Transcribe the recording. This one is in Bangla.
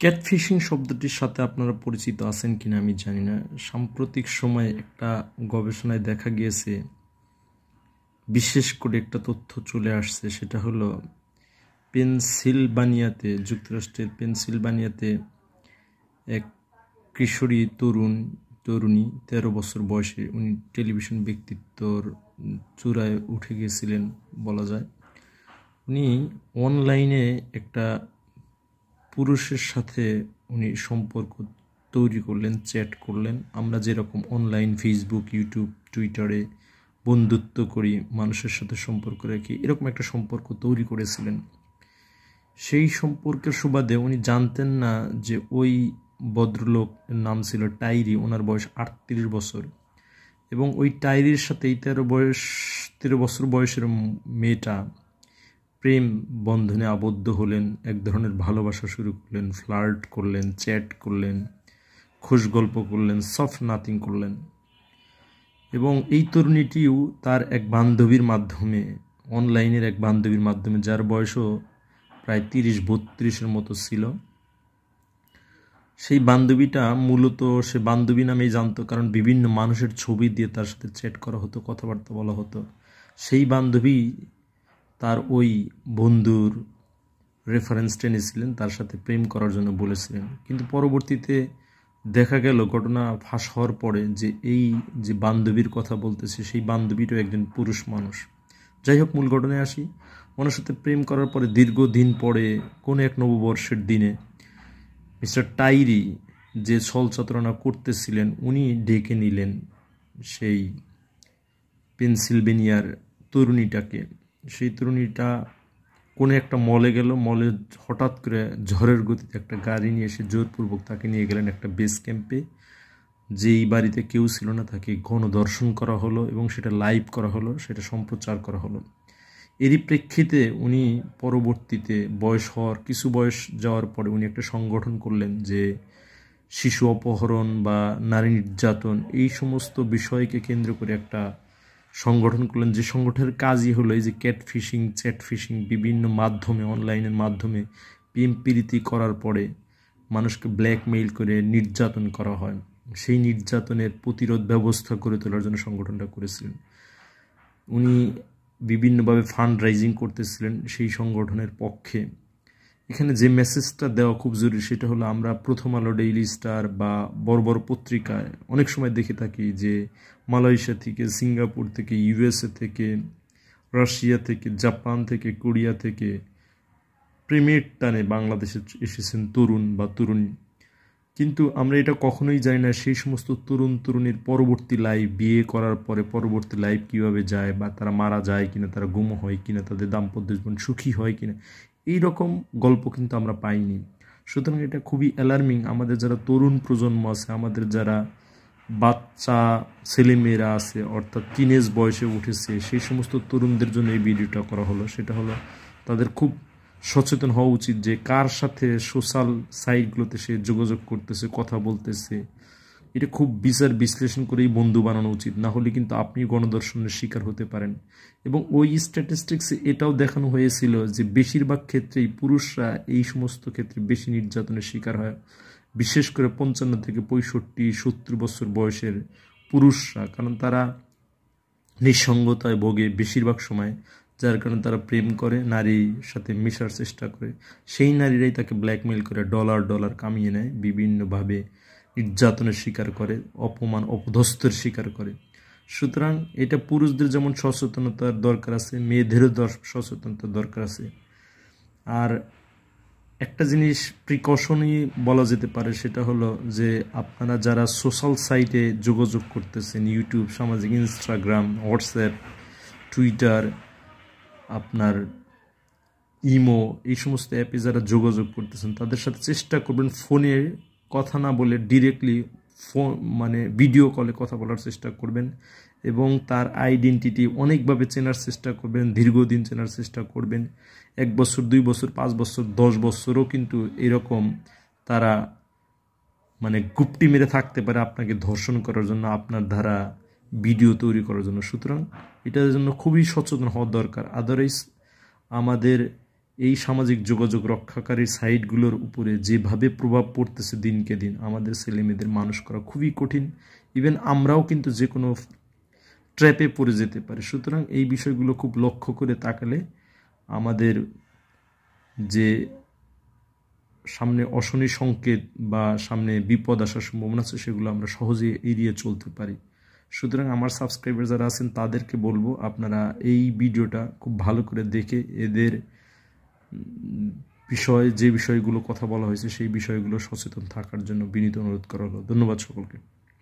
ক্যাটফিশিং শব্দটির সাথে আপনারা পরিচিত আছেন কিনা আমি জানি না। সাম্প্রতিক সময়ে একটা গবেষণায় দেখা গিয়েছে, বিশেষ করে একটা তথ্য চলে আসছে, সেটা হলো পেনসিলভানিয়াতে, যুক্তরাষ্ট্রের পেনসিলভানিয়াতে এক কিশোরী তরুণী 13 বছর বয়সে, উনি টেলিভিশন ব্যক্তিত্বর চূড়ায় উঠে গিয়েছিলেন বলা যায়। উনি অনলাইনে একটা পুরুষের সাথে উনি সম্পর্ক তৈরি করলেন, চ্যাট করলেন। আমরা যেরকম অনলাইন ফেসবুক, ইউটিউব, টুইটারে বন্ধুত্ব করি, মানুষের সাথে সম্পর্ক রাখি, এরকম একটা সম্পর্ক তৈরি করেছিলেন। সেই সম্পর্কের সুবাদে উনি জানতেন না যে ওই ভদ্রলোকের নাম ছিল টাইরি, ওনার বয়স 38 বছর, এবং ওই টাইরির সাথেই 13 বছর বয়সের মেয়েটা প্রেম বন্ধনে আবদ্ধ হলেন, এক ধরনের ভালোবাসা শুরু করলেন, ফ্লার্ট করলেন, চ্যাট করলেন, খোশ গল্প করলেন, সফট নাথিং করলেন। এবং এই তরুণীটিও তার এক বান্ধবীর মাধ্যমে, অনলাইনের এক বান্ধবীর মাধ্যমে, যার বয়সও প্রায় 30-32 মতো ছিল, সেই বান্ধবীটা মূলত সে বান্ধবী নামেই জানতো, কারণ বিভিন্ন মানুষের ছবি দিয়ে তার সাথে চ্যাট করা হতো, কথাবার্তা বলা হতো। সেই বান্ধবী তার ওই বন্ধুর রেফারেন্স টেনেছিলেন, তার সাথে প্রেম করার জন্য বলেছিলেন। কিন্তু পরবর্তীতে দেখা গেল, ঘটনা ফাঁস হওয়ার পরে, যে এই যে বান্ধবীর কথা বলতেছে, সেই বান্ধবীটাও একজন পুরুষ মানুষ। যাই হোক, মূল ঘটনায় আসি। ওনার সাথে প্রেম করার পরে দীর্ঘদিন পরে কোনো এক নববর্ষের দিনে মিস্টার টাইরি যে ছলচাতুরনা করতেছিলেন, উনি ডেকে নিলেন সেই পেনসিলভেনিয়ার তরুণীটাকে। সেই তরুণীটা কোনো একটা মলে গেল, মলে হঠাৎ করে ঝড়ের গতিতে একটা গাড়ি নিয়ে এসে জোরপূর্বক তাকে নিয়ে গেলেন একটা বেস ক্যাম্পে। যেই বাড়িতে কেউ ছিল না, তাকে গণধর্ষণ করা হলো এবং সেটা লাইভ করা হলো, সেটা সম্প্রচার করা হলো। এরই প্রেক্ষিতে উনি পরবর্তীতে কিছু বয়স যাওয়ার পরে উনি একটা সংগঠন করলেন, যে শিশু অপহরণ বা নারী নির্যাতন, এই সমস্ত বিষয়কে কেন্দ্র করে একটা সংগঠন করলেন, যে সংগঠনের কাজই হলো এই যে ক্যাটফিশিং, চ্যাটফিশিং, বিভিন্ন মাধ্যমে, অনলাইনের মাধ্যমে প্রেম প্রীতি করার পরে মানুষকে ব্ল্যাকমেইল করে নির্যাতন করা হয়। সেই নির্যাতনের প্রতিরোধ ব্যবস্থা করে তোলার জন্য সংগঠনটা করেছিলেন। উনি বিভিন্নভাবে ফান্ড রাইজিং করতেছিলেন সেই সংগঠনের পক্ষে। এখানে যে মেসেজটা দেওয়া খুব জরুরি, সেটা হলো, আমরা প্রথম আলো, ডেইলি স্টার বা বড় বড় পত্রিকায় অনেক সময় দেখে থাকি যে মালয়েশিয়া থেকে, সিঙ্গাপুর থেকে, ইউএসএ থেকে, রাশিয়া থেকে, জাপান থেকে, কোরিয়া থেকে প্রেমের টানে বাংলাদেশে এসেছেন তরুণ বা তরুণী। কিন্তু আমরা এটা কখনোই জানি না সেই সমস্ত তরুণীর পরবর্তী লাইফ, বিয়ে করার পরে পরবর্তী লাইফ কীভাবে যায়, বা তারা মারা যায় কিনা, তারা গুম হয় কিনা, তাদের দাম্পত্য জীবন সুখী হয় কিনা, এই রকম গল্প কিন্তু আমরা পাইনি। সুতরাং এটা খুবই অ্যালার্মিং। আমাদের যারা তরুণ প্রজন্ম আছে, আমাদের যারা বাচ্চা ছেলেমেয়েরা আছে, অর্থাৎ টিনেজ বয়সে উঠেছে, সেই সমস্ত তরুণদের জন্য এই ভিডিওটা করা হলো। সেটা হলো, তাদের খুব সচেতন হওয়া উচিত যে কার সাথে সোশ্যাল সাইটগুলোতে সে যোগাযোগ করতেছে, কথা বলতেছে, এটা খুব বিচার বিশ্লেষণ করেই বন্ধু বানানো উচিত। না হলে কিন্তু আপনি গণধর্ষণের শিকার হতে পারেন। এবং ওই স্ট্যাটিস্টিক্সে এটাও দেখানো হয়েছিল যে বেশিরভাগ ক্ষেত্রেই পুরুষরা এই সমস্ত ক্ষেত্রে বেশি নির্যাতনের শিকার হয়, বিশেষ করে 55 থেকে 65-70 বছর বয়সের পুরুষরা, কারণ তারা নিঃসঙ্গতায় ভোগে বেশিরভাগ সময়, যার কারণে তারা প্রেম করে, নারীর সাথে মেশার চেষ্টা করে। সেই নারীরাই তাকে ব্ল্যাকমেইল করে ডলার কামিয়ে নেয়, বিভিন্নভাবে নির্যাতনের শিকার করে, অপমান অপদস্থের শিকার করে। সুতরাং এটা পুরুষদের যেমন সচেতনতার দরকার আছে, মেয়েদেরও সচেতনতার দরকার আছে। আর একটা জিনিস প্রিকশনই বলা যেতে পারে, সেটা হলো যে আপনারা যারা সোশ্যাল সাইটে যোগাযোগ করতেছেন, ইউটিউব, সামাজিক, ইনস্টাগ্রাম, হোয়াটসঅ্যাপ, টুইটার, আপনার ইমো, এই সমস্ত অ্যাপে যারা যোগাযোগ করতেছেন, তাদের সাথে চেষ্টা করবেন ফোনে কথা না বলে ডিরেক্টলি ভিডিও কলে কথা বলার চেষ্টা করবেন, এবং তার আইডেন্টিটি অনেকভাবে চেনার চেষ্টা করবেন, দীর্ঘদিন চেনার চেষ্টা করবেন। 1 বছর, 2 বছর, 5 বছর, 10 বছরও কিন্তু এরকম তারা গুপ্তি মেরে থাকতে পারে আপনাকে ধর্ষণ করার জন্য, আপনার দ্বারা ভিডিও তৈরি করার জন্য। সুতরাং এটার জন্য খুবই সচেতন হওয়া দরকার। আদারওয়াইজ আমাদের এই সামাজিক যোগাযোগ রক্ষাকারী সাইটগুলোর উপরে যেভাবে প্রভাব পড়তেছে দিনকে দিন, আমাদের ছেলেমেয়েদের মানুষ করা খুবই কঠিন। ইভেন আমরাও কিন্তু যে কোনো ট্র্যাপে পড়ে যেতে পারি। সুতরাং এই বিষয়গুলো খুব লক্ষ্য করে তাকালে আমাদের যে সামনে অশনি সংকেত বা সামনে বিপদ আসার সম্ভাবনা আছে সেগুলো আমরা সহজে এড়িয়ে চলতে পারি। সুতরাং আমার সাবস্ক্রাইবার যারা আছেন তাদেরকে বলবো আপনারা এই ভিডিওটা খুব ভালো করে দেখে এদের যে বিষয়গুলো কথা বলা হয়েছে সেই বিষয়গুলো সচেতন থাকার জন্য বিনীত অনুরোধ করা হলো। ধন্যবাদ সকলকে।